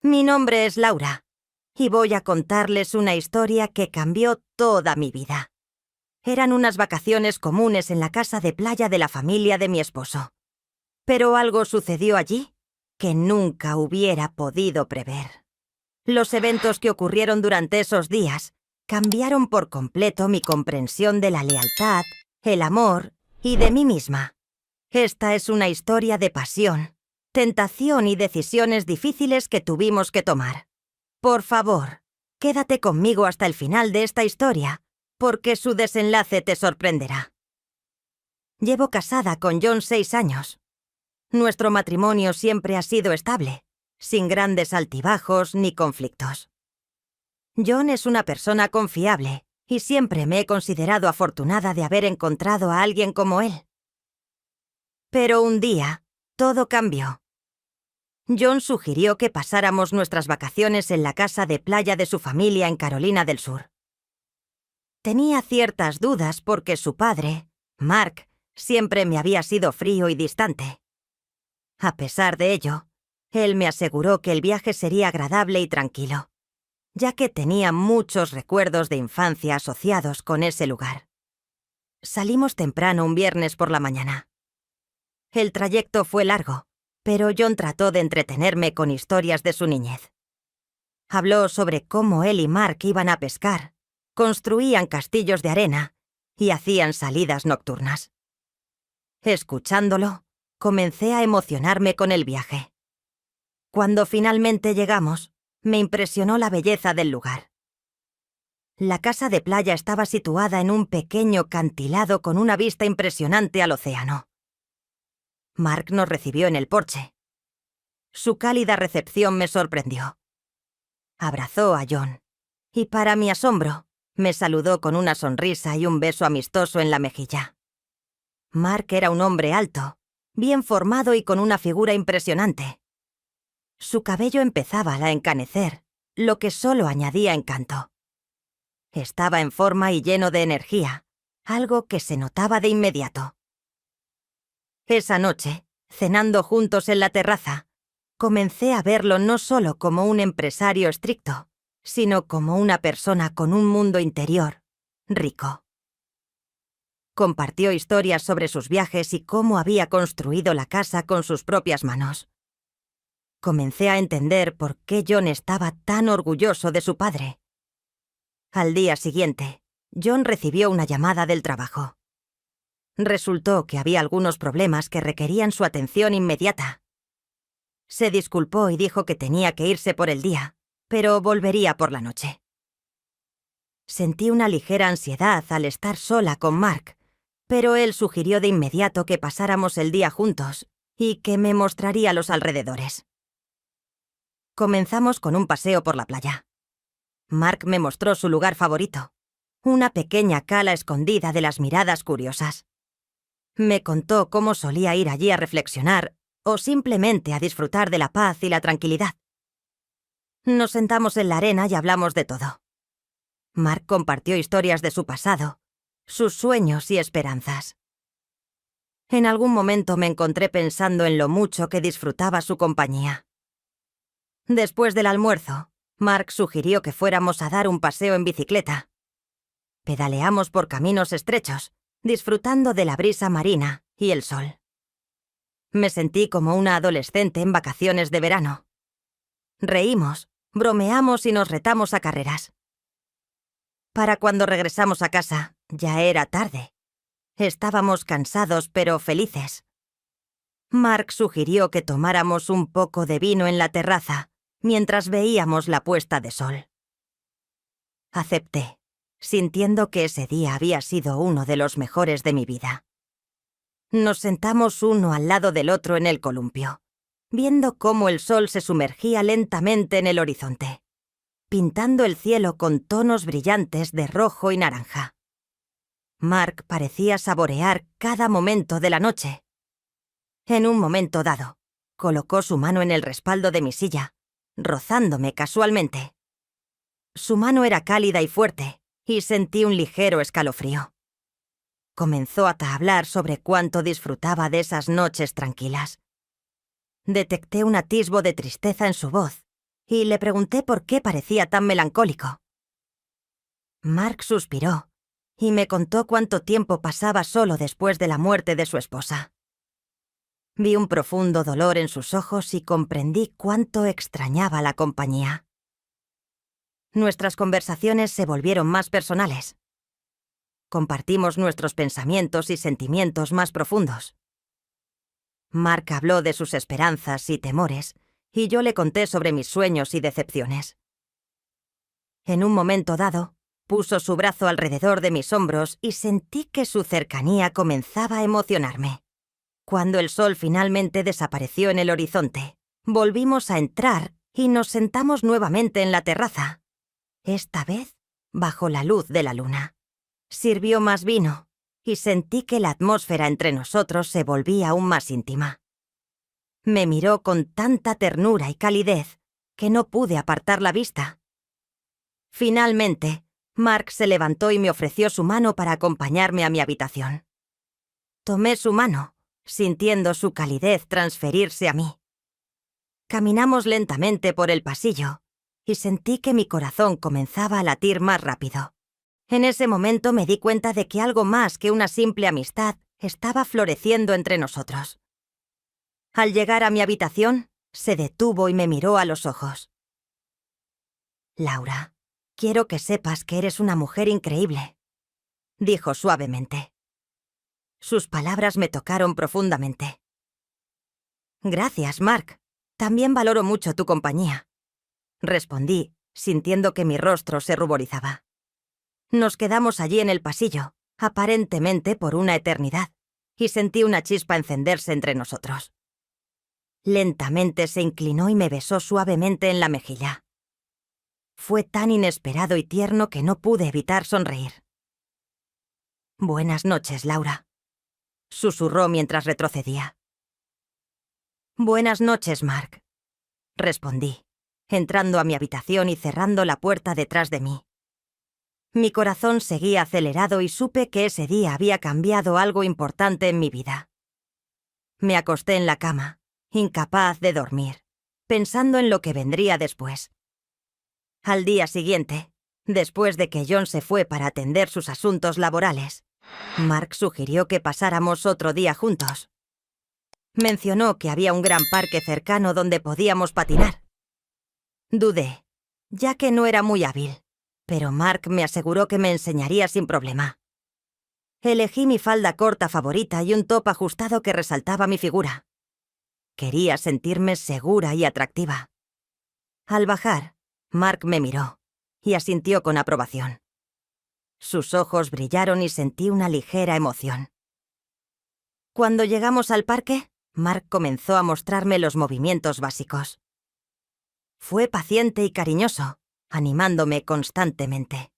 Mi nombre es Laura, y voy a contarles una historia que cambió toda mi vida. Eran unas vacaciones comunes en la casa de playa de la familia de mi esposo. Pero algo sucedió allí que nunca hubiera podido prever. Los eventos que ocurrieron durante esos días cambiaron por completo mi comprensión de la lealtad, el amor y de mí misma. Esta es una historia de pasión, tentación y decisiones difíciles que tuvimos que tomar. Por favor, quédate conmigo hasta el final de esta historia, porque su desenlace te sorprenderá. Llevo casada con John 6 años. Nuestro matrimonio siempre ha sido estable, sin grandes altibajos ni conflictos. John es una persona confiable y siempre me he considerado afortunada de haber encontrado a alguien como él. Pero un día, todo cambió. John sugirió que pasáramos nuestras vacaciones en la casa de playa de su familia en Carolina del Sur. Tenía ciertas dudas porque su padre, Mark, siempre me había sido frío y distante. A pesar de ello, él me aseguró que el viaje sería agradable y tranquilo, ya que tenía muchos recuerdos de infancia asociados con ese lugar. Salimos temprano un viernes por la mañana. El trayecto fue largo, pero John trató de entretenerme con historias de su niñez. Habló sobre cómo él y Mark iban a pescar, construían castillos de arena y hacían salidas nocturnas. Escuchándolo, comencé a emocionarme con el viaje. Cuando finalmente llegamos, me impresionó la belleza del lugar. La casa de playa estaba situada en un pequeño acantilado con una vista impresionante al océano. Mark nos recibió en el porche. Su cálida recepción me sorprendió. Abrazó a John, y para mi asombro, me saludó con una sonrisa y un beso amistoso en la mejilla. Mark era un hombre alto, bien formado y con una figura impresionante. Su cabello empezaba a encanecer, lo que solo añadía encanto. Estaba en forma y lleno de energía, algo que se notaba de inmediato. Esa noche, cenando juntos en la terraza, comencé a verlo no solo como un empresario estricto, sino como una persona con un mundo interior rico. Compartió historias sobre sus viajes y cómo había construido la casa con sus propias manos. Comencé a entender por qué John estaba tan orgulloso de su padre. Al día siguiente, John recibió una llamada del trabajo. Resultó que había algunos problemas que requerían su atención inmediata. Se disculpó y dijo que tenía que irse por el día, pero volvería por la noche. Sentí una ligera ansiedad al estar sola con Mark, pero él sugirió de inmediato que pasáramos el día juntos y que me mostraría los alrededores. Comenzamos con un paseo por la playa. Mark me mostró su lugar favorito, una pequeña cala escondida de las miradas curiosas. Me contó cómo solía ir allí a reflexionar o simplemente a disfrutar de la paz y la tranquilidad. Nos sentamos en la arena y hablamos de todo. Mark compartió historias de su pasado, sus sueños y esperanzas. En algún momento me encontré pensando en lo mucho que disfrutaba su compañía. Después del almuerzo, Mark sugirió que fuéramos a dar un paseo en bicicleta. Pedaleamos por caminos estrechos, disfrutando de la brisa marina y el sol. Me sentí como una adolescente en vacaciones de verano. Reímos, bromeamos y nos retamos a carreras. Para cuando regresamos a casa, ya era tarde. Estábamos cansados pero felices. Mark sugirió que tomáramos un poco de vino en la terraza mientras veíamos la puesta de sol. Acepté, sintiendo que ese día había sido uno de los mejores de mi vida. Nos sentamos uno al lado del otro en el columpio, viendo cómo el sol se sumergía lentamente en el horizonte, pintando el cielo con tonos brillantes de rojo y naranja. Mark parecía saborear cada momento de la noche. En un momento dado, colocó su mano en el respaldo de mi silla, rozándome casualmente. Su mano era cálida y fuerte, y sentí un ligero escalofrío. Comenzó a hablar sobre cuánto disfrutaba de esas noches tranquilas. Detecté un atisbo de tristeza en su voz, y le pregunté por qué parecía tan melancólico. Mark suspiró y me contó cuánto tiempo pasaba solo después de la muerte de su esposa. Vi un profundo dolor en sus ojos y comprendí cuánto extrañaba la compañía. Nuestras conversaciones se volvieron más personales. Compartimos nuestros pensamientos y sentimientos más profundos. Mark habló de sus esperanzas y temores, y yo le conté sobre mis sueños y decepciones. En un momento dado, puso su brazo alrededor de mis hombros y sentí que su cercanía comenzaba a emocionarme. Cuando el sol finalmente desapareció en el horizonte, volvimos a entrar y nos sentamos nuevamente en la terraza. Esta vez, bajo la luz de la luna. Sirvió más vino, y sentí que la atmósfera entre nosotros se volvía aún más íntima. Me miró con tanta ternura y calidez que no pude apartar la vista. Finalmente, Mark se levantó y me ofreció su mano para acompañarme a mi habitación. Tomé su mano, sintiendo su calidez transferirse a mí. Caminamos lentamente por el pasillo y sentí que mi corazón comenzaba a latir más rápido. En ese momento me di cuenta de que algo más que una simple amistad estaba floreciendo entre nosotros. Al llegar a mi habitación, se detuvo y me miró a los ojos. «Laura, quiero que sepas que eres una mujer increíble», dijo suavemente. Sus palabras me tocaron profundamente. «Gracias, Mark. También valoro mucho tu compañía», respondí, sintiendo que mi rostro se ruborizaba. Nos quedamos allí en el pasillo, aparentemente por una eternidad, y sentí una chispa encenderse entre nosotros. Lentamente se inclinó y me besó suavemente en la mejilla. Fue tan inesperado y tierno que no pude evitar sonreír. «Buenas noches, Laura», susurró mientras retrocedía. «Buenas noches, Mark», respondí, entrando a mi habitación y cerrando la puerta detrás de mí. Mi corazón seguía acelerado y supe que ese día había cambiado algo importante en mi vida. Me acosté en la cama, incapaz de dormir, pensando en lo que vendría después. Al día siguiente, después de que John se fue para atender sus asuntos laborales, Mark sugirió que pasáramos otro día juntos. Mencionó que había un gran parque cercano donde podíamos patinar. Dudé, ya que no era muy hábil, pero Mark me aseguró que me enseñaría sin problema. Elegí mi falda corta favorita y un top ajustado que resaltaba mi figura. Quería sentirme segura y atractiva. Al bajar, Mark me miró y asintió con aprobación. Sus ojos brillaron y sentí una ligera emoción. Cuando llegamos al parque, Mark comenzó a mostrarme los movimientos básicos. Fue paciente y cariñoso, animándome constantemente.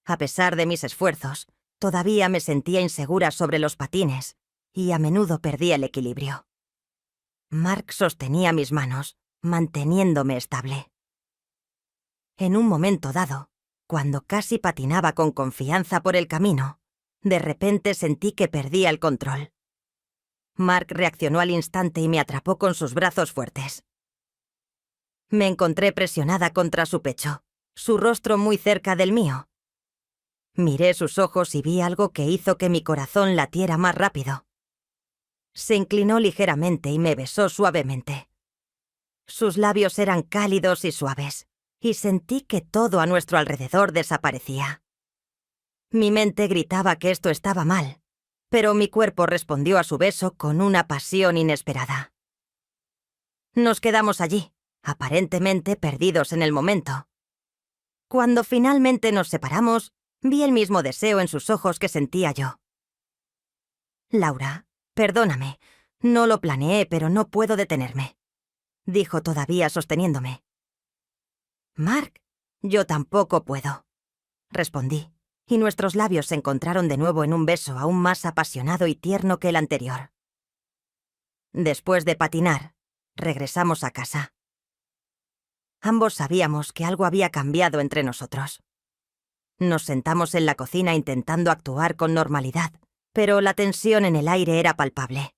A pesar de mis esfuerzos, todavía me sentía insegura sobre los patines y a menudo perdía el equilibrio. Mark sostenía mis manos, manteniéndome estable. En un momento dado, cuando casi patinaba con confianza por el camino, de repente sentí que perdía el control. Mark reaccionó al instante y me atrapó con sus brazos fuertes. Me encontré presionada contra su pecho, su rostro muy cerca del mío. Miré sus ojos y vi algo que hizo que mi corazón latiera más rápido. Se inclinó ligeramente y me besó suavemente. Sus labios eran cálidos y suaves, y sentí que todo a nuestro alrededor desaparecía. Mi mente gritaba que esto estaba mal, pero mi cuerpo respondió a su beso con una pasión inesperada. Nos quedamos allí, aparentemente perdidos en el momento. Cuando finalmente nos separamos, vi el mismo deseo en sus ojos que sentía yo. «Laura, perdóname, no lo planeé, pero no puedo detenerme», dijo todavía sosteniéndome. «Mark, yo tampoco puedo», respondí, y nuestros labios se encontraron de nuevo en un beso aún más apasionado y tierno que el anterior. Después de patinar, regresamos a casa. Ambos sabíamos que algo había cambiado entre nosotros. Nos sentamos en la cocina intentando actuar con normalidad, pero la tensión en el aire era palpable.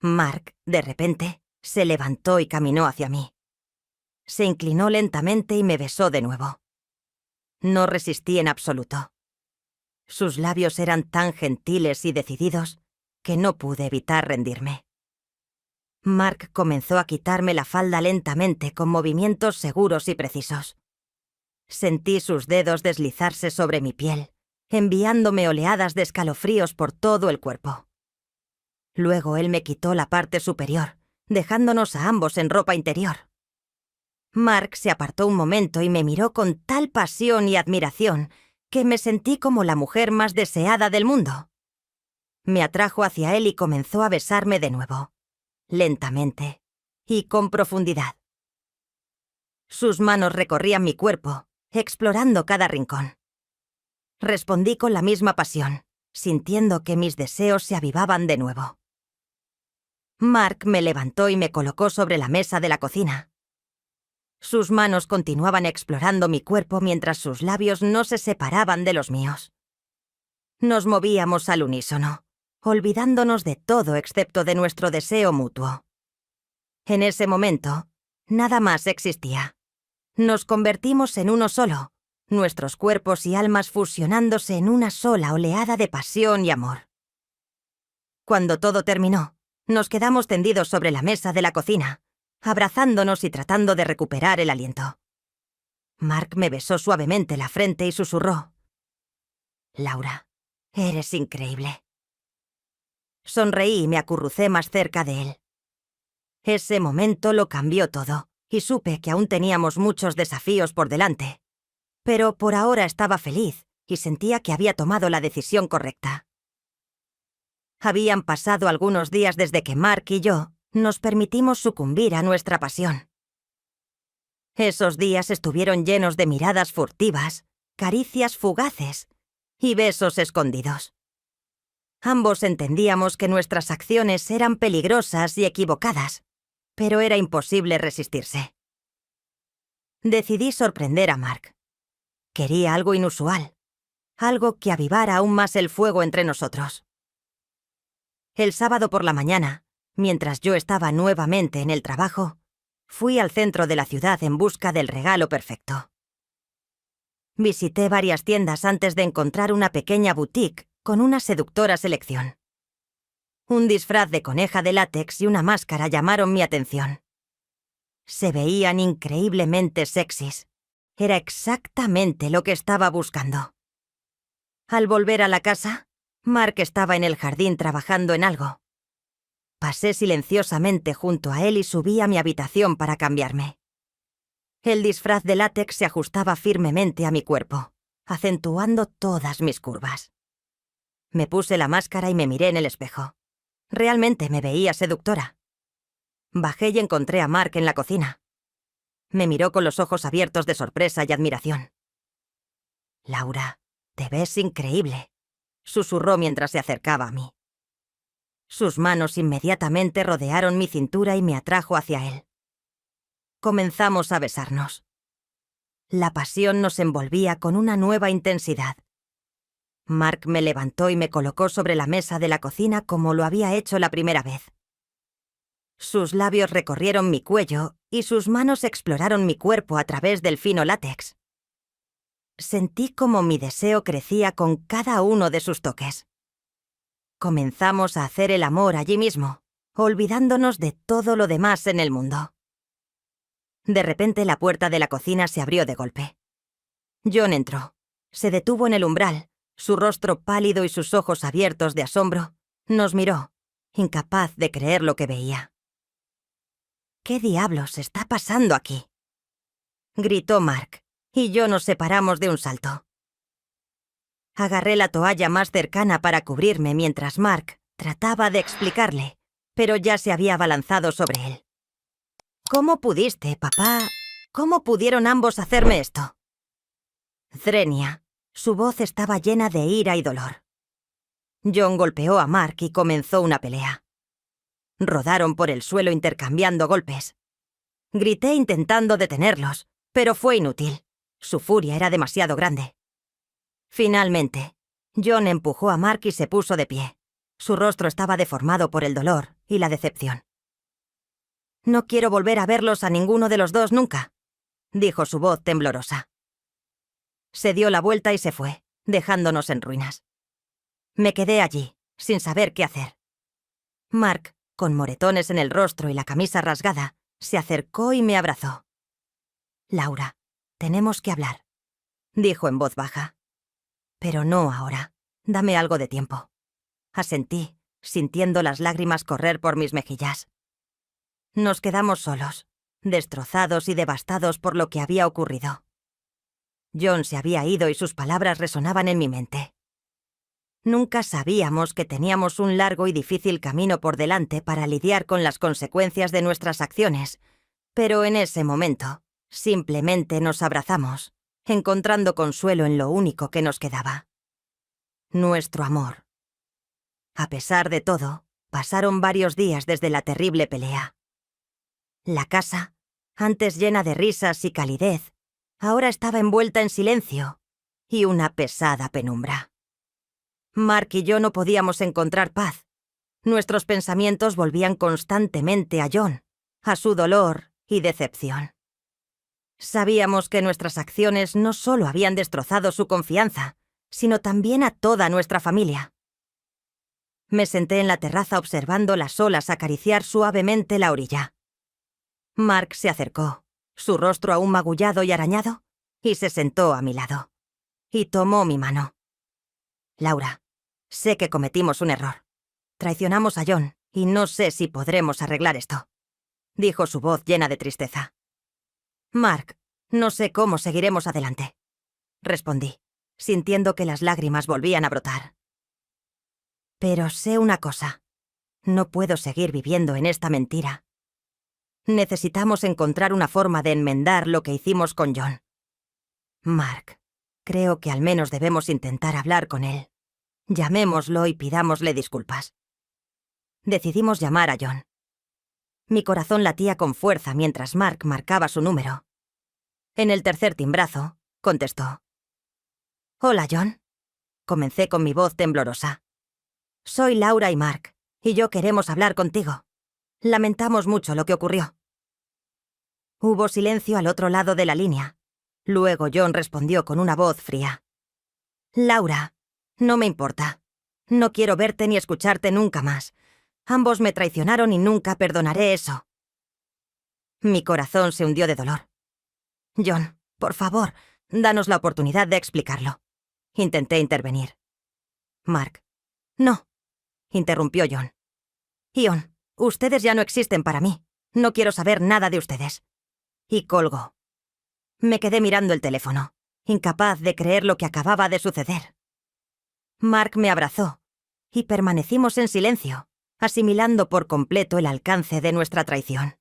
Mark, de repente, se levantó y caminó hacia mí. Se inclinó lentamente y me besó de nuevo. No resistí en absoluto. Sus labios eran tan gentiles y decididos que no pude evitar rendirme. Mark comenzó a quitarme la falda lentamente con movimientos seguros y precisos. Sentí sus dedos deslizarse sobre mi piel, enviándome oleadas de escalofríos por todo el cuerpo. Luego él me quitó la parte superior, dejándonos a ambos en ropa interior. Mark se apartó un momento y me miró con tal pasión y admiración que me sentí como la mujer más deseada del mundo. Me atrajo hacia él y comenzó a besarme de nuevo, lentamente y con profundidad. Sus manos recorrían mi cuerpo, explorando cada rincón. Respondí con la misma pasión, sintiendo que mis deseos se avivaban de nuevo. Mark me levantó y me colocó sobre la mesa de la cocina. Sus manos continuaban explorando mi cuerpo mientras sus labios no se separaban de los míos. Nos movíamos al unísono, olvidándonos de todo excepto de nuestro deseo mutuo. En ese momento, nada más existía. Nos convertimos en uno solo, nuestros cuerpos y almas fusionándose en una sola oleada de pasión y amor. Cuando todo terminó, nos quedamos tendidos sobre la mesa de la cocina, abrazándonos y tratando de recuperar el aliento. Mark me besó suavemente la frente y susurró: «Laura, eres increíble». Sonreí y me acurrucé más cerca de él. Ese momento lo cambió todo, y supe que aún teníamos muchos desafíos por delante. Pero por ahora estaba feliz y sentía que había tomado la decisión correcta. Habían pasado algunos días desde que Mark y yo nos permitimos sucumbir a nuestra pasión. Esos días estuvieron llenos de miradas furtivas, caricias fugaces y besos escondidos. Ambos entendíamos que nuestras acciones eran peligrosas y equivocadas, pero era imposible resistirse. Decidí sorprender a Mark. Quería algo inusual, algo que avivara aún más el fuego entre nosotros. El sábado por la mañana, mientras yo estaba nuevamente en el trabajo, fui al centro de la ciudad en busca del regalo perfecto. Visité varias tiendas antes de encontrar una pequeña boutique con una seductora selección. Un disfraz de coneja de látex y una máscara llamaron mi atención. Se veían increíblemente sexys. Era exactamente lo que estaba buscando. Al volver a la casa, Mark estaba en el jardín trabajando en algo. Pasé silenciosamente junto a él y subí a mi habitación para cambiarme. El disfraz de látex se ajustaba firmemente a mi cuerpo, acentuando todas mis curvas. Me puse la máscara y me miré en el espejo. Realmente me veía seductora. Bajé y encontré a Mark en la cocina. Me miró con los ojos abiertos de sorpresa y admiración. «Laura, te ves increíble», susurró mientras se acercaba a mí. Sus manos inmediatamente rodearon mi cintura y me atrajo hacia él. Comenzamos a besarnos. La pasión nos envolvía con una nueva intensidad. Mark me levantó y me colocó sobre la mesa de la cocina como lo había hecho la primera vez. Sus labios recorrieron mi cuello y sus manos exploraron mi cuerpo a través del fino látex. Sentí como mi deseo crecía con cada uno de sus toques. Comenzamos a hacer el amor allí mismo, olvidándonos de todo lo demás en el mundo. De repente la puerta de la cocina se abrió de golpe. John entró. Se detuvo en el umbral. Su rostro pálido y sus ojos abiertos de asombro nos miró, incapaz de creer lo que veía. «¿Qué diablos está pasando aquí?», gritó Mark, y yo nos separamos de un salto. Agarré la toalla más cercana para cubrirme mientras Mark trataba de explicarle, pero ya se había abalanzado sobre él. «¿Cómo pudiste, papá? ¿Cómo pudieron ambos hacerme esto?». Zrenia. Su voz estaba llena de ira y dolor. John golpeó a Mark y comenzó una pelea. Rodaron por el suelo intercambiando golpes. Grité intentando detenerlos, pero fue inútil. Su furia era demasiado grande. Finalmente, John empujó a Mark y se puso de pie. Su rostro estaba deformado por el dolor y la decepción. No quiero volver a verlos a ninguno de los dos nunca, dijo su voz temblorosa. Se dio la vuelta y se fue, dejándonos en ruinas. Me quedé allí, sin saber qué hacer. Mark, con moretones en el rostro y la camisa rasgada, se acercó y me abrazó. Laura, tenemos que hablar, dijo en voz baja. Pero no ahora. Dame algo de tiempo. Asentí, sintiendo las lágrimas correr por mis mejillas. Nos quedamos solos, destrozados y devastados por lo que había ocurrido. John se había ido y sus palabras resonaban en mi mente. Nunca sabíamos que teníamos un largo y difícil camino por delante para lidiar con las consecuencias de nuestras acciones, pero en ese momento, simplemente nos abrazamos, encontrando consuelo en lo único que nos quedaba: nuestro amor. A pesar de todo, pasaron varios días desde la terrible pelea. La casa, antes llena de risas y calidez, ahora estaba envuelta en silencio y una pesada penumbra. Mark y yo no podíamos encontrar paz. Nuestros pensamientos volvían constantemente a John, a su dolor y decepción. Sabíamos que nuestras acciones no solo habían destrozado su confianza, sino también a toda nuestra familia. Me senté en la terraza observando las olas acariciar suavemente la orilla. Mark se acercó, su rostro aún magullado y arañado, y se sentó a mi lado. Y tomó mi mano. Laura, sé que cometimos un error. Traicionamos a John, y no sé si podremos arreglar esto, dijo su voz llena de tristeza. Mark, no sé cómo seguiremos adelante, respondí, sintiendo que las lágrimas volvían a brotar. Pero sé una cosa. No puedo seguir viviendo en esta mentira. Necesitamos encontrar una forma de enmendar lo que hicimos con John. Mark, creo que al menos debemos intentar hablar con él. Llamémoslo y pidámosle disculpas. Decidimos llamar a John. Mi corazón latía con fuerza mientras Mark marcaba su número. En el tercer timbrazo, contestó. Hola, John. Comencé con mi voz temblorosa. Soy Laura y Mark, y yo queremos hablar contigo. Lamentamos mucho lo que ocurrió. Hubo silencio al otro lado de la línea. Luego John respondió con una voz fría. Laura, no me importa. No quiero verte ni escucharte nunca más. Ambos me traicionaron y nunca perdonaré eso. Mi corazón se hundió de dolor. John, por favor, danos la oportunidad de explicarlo. Intenté intervenir. Mark, no, interrumpió John. Ian, ustedes ya no existen para mí. No quiero saber nada de ustedes. Y colgó. Me quedé mirando el teléfono, incapaz de creer lo que acababa de suceder. Mark me abrazó, y permanecimos en silencio, asimilando por completo el alcance de nuestra traición.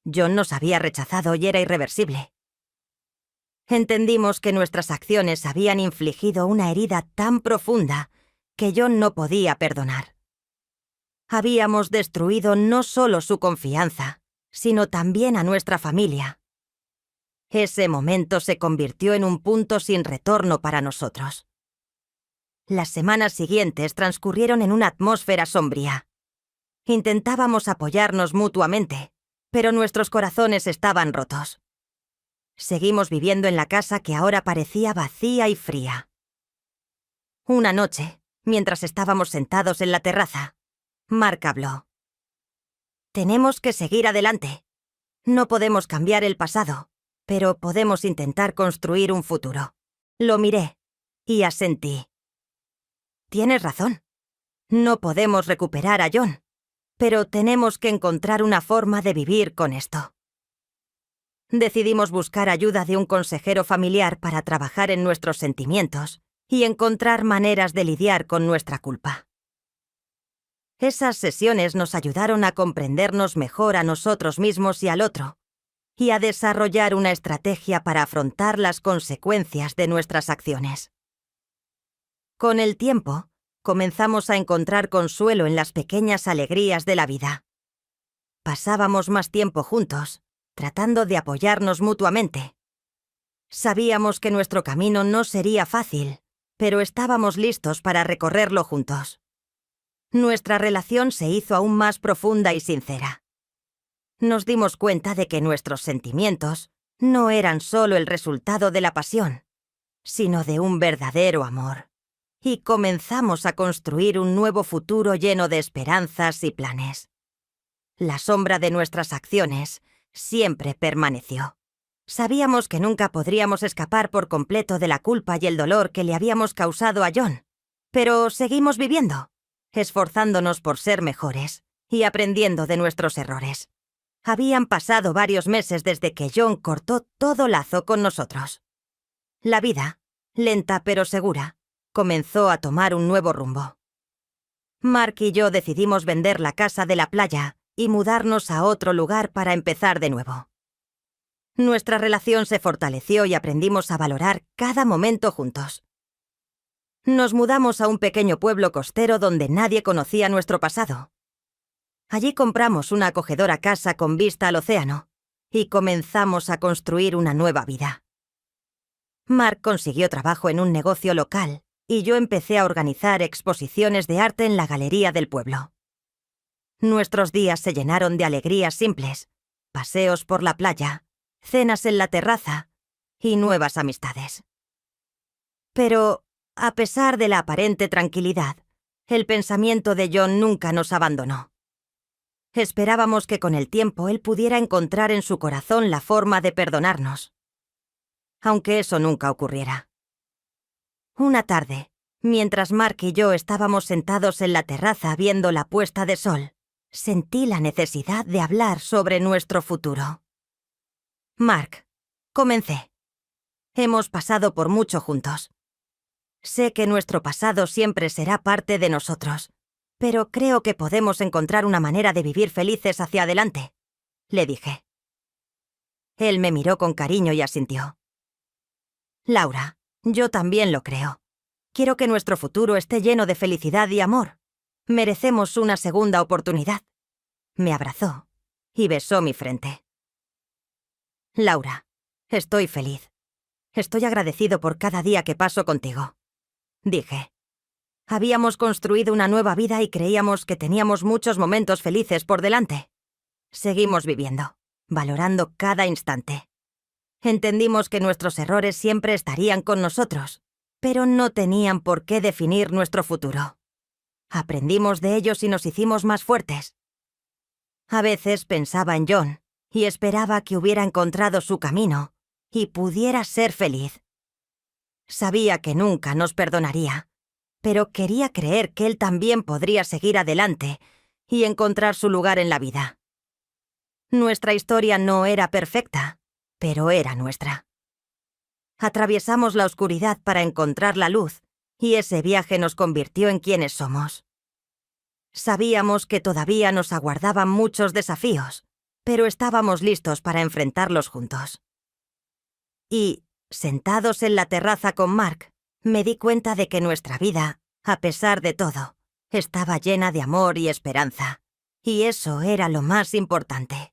John nos había rechazado y era irreversible. Entendimos que nuestras acciones habían infligido una herida tan profunda que John no podía perdonar. Habíamos destruido no solo su confianza, sino también a nuestra familia. Ese momento se convirtió en un punto sin retorno para nosotros. Las semanas siguientes transcurrieron en una atmósfera sombría. Intentábamos apoyarnos mutuamente, pero nuestros corazones estaban rotos. Seguimos viviendo en la casa que ahora parecía vacía y fría. Una noche, mientras estábamos sentados en la terraza, Mark habló. Tenemos que seguir adelante. No podemos cambiar el pasado, pero podemos intentar construir un futuro. Lo miré y asentí. Tienes razón. No podemos recuperar a John, pero tenemos que encontrar una forma de vivir con esto. Decidimos buscar ayuda de un consejero familiar para trabajar en nuestros sentimientos y encontrar maneras de lidiar con nuestra culpa. Esas sesiones nos ayudaron a comprendernos mejor a nosotros mismos y al otro, y a desarrollar una estrategia para afrontar las consecuencias de nuestras acciones. Con el tiempo, comenzamos a encontrar consuelo en las pequeñas alegrías de la vida. Pasábamos más tiempo juntos, tratando de apoyarnos mutuamente. Sabíamos que nuestro camino no sería fácil, pero estábamos listos para recorrerlo juntos. Nuestra relación se hizo aún más profunda y sincera. nos dimos cuenta de que nuestros sentimientos no eran solo el resultado de la pasión, sino de un verdadero amor. Y comenzamos a construir un nuevo futuro lleno de esperanzas y planes. La sombra de nuestras acciones siempre permaneció. Sabíamos que nunca podríamos escapar por completo de la culpa y el dolor que le habíamos causado a John, pero seguimos viviendo, esforzándonos por ser mejores y aprendiendo de nuestros errores. Habían pasado varios meses desde que John cortó todo lazo con nosotros. La vida, lenta pero segura, comenzó a tomar un nuevo rumbo. Mark y yo decidimos vender la casa de la playa y mudarnos a otro lugar para empezar de nuevo. Nuestra relación se fortaleció y aprendimos a valorar cada momento juntos. Nos mudamos a un pequeño pueblo costero donde nadie conocía nuestro pasado. Allí compramos una acogedora casa con vista al océano y comenzamos a construir una nueva vida. Mark consiguió trabajo en un negocio local y yo empecé a organizar exposiciones de arte en la galería del pueblo. Nuestros días se llenaron de alegrías simples, paseos por la playa, cenas en la terraza y nuevas amistades. Pero, a pesar de la aparente tranquilidad, el pensamiento de John nunca nos abandonó. Esperábamos que con el tiempo él pudiera encontrar en su corazón la forma de perdonarnos. Aunque eso nunca ocurriera. Una tarde, mientras Mark y yo estábamos sentados en la terraza viendo la puesta de sol, sentí la necesidad de hablar sobre nuestro futuro. Mark, comencé. Hemos pasado por mucho juntos. Sé que nuestro pasado siempre será parte de nosotros, pero creo que podemos encontrar una manera de vivir felices hacia adelante, le dije. Él me miró con cariño y asintió. Laura, yo también lo creo. Quiero que nuestro futuro esté lleno de felicidad y amor. Merecemos una segunda oportunidad. Me abrazó y besó mi frente. Laura, estoy feliz. Estoy agradecido por cada día que paso contigo, dije. Habíamos construido una nueva vida y creíamos que teníamos muchos momentos felices por delante. Seguimos viviendo, valorando cada instante. Entendimos que nuestros errores siempre estarían con nosotros, pero no tenían por qué definir nuestro futuro. Aprendimos de ellos y nos hicimos más fuertes. A veces pensaba en John y esperaba que hubiera encontrado su camino y pudiera ser feliz. Sabía que nunca nos perdonaría, pero quería creer que él también podría seguir adelante y encontrar su lugar en la vida. Nuestra historia no era perfecta, pero era nuestra. Atravesamos la oscuridad para encontrar la luz, y ese viaje nos convirtió en quienes somos. Sabíamos que todavía nos aguardaban muchos desafíos, pero estábamos listos para enfrentarlos juntos. Y, sentados en la terraza con Mark, me di cuenta de que nuestra vida, a pesar de todo, estaba llena de amor y esperanza, y eso era lo más importante.